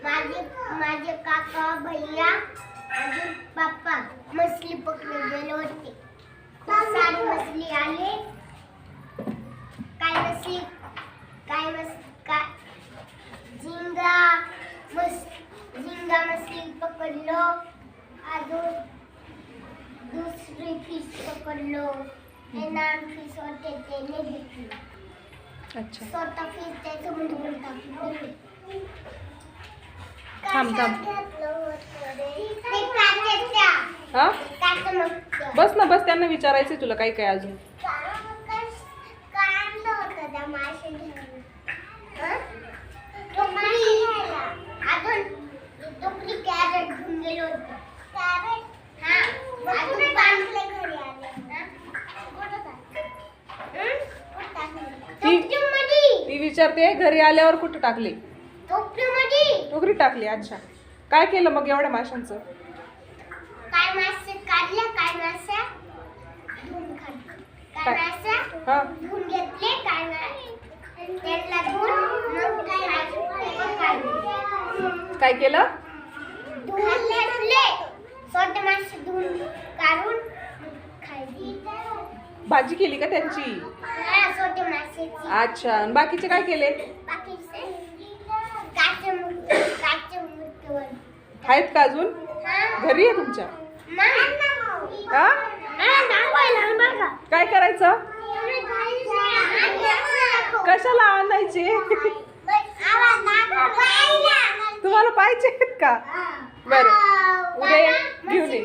माझे माझे काका भैया आणि पप्पा मछली पकडून गेले होते. खूप सारी मछली आले. काय झिंगा मछली पकडलो. अजून दुसरी फिश पकडलो. हे नान फिश होते ते नाही भेटली. अच्छा स्वतः फिश त्याचं म्हणजे टाकली. थांब थांब ते काचेच्या हा काचेच्या बस ना बस, त्यांना विचारायचं तुला काय काय अजून. ती विचारते घरी आल्यावर कुठे टाकले. टोकरी टाकली. अच्छा, काय केलं मग एवढ्या माशांचं. काय मासे काढले. काय मासे धुवून हा धुवून घेतले. काय त्याला धुवून मग काय केलं. धुवून घेतले. छोटे मासे धुवून काढून खायची. भाजी केली का त्यांची. छोटे मासे. अच्छा, आणि बाकीचे काय केले. बाकीचे काचे मुर्तीवर आहेत का अजून घरी आहे तुमच्या. हा काय करायचं. कशाला आणायचे. तुम्हाला पाहिजे का. बरं उद्या घेऊन ये.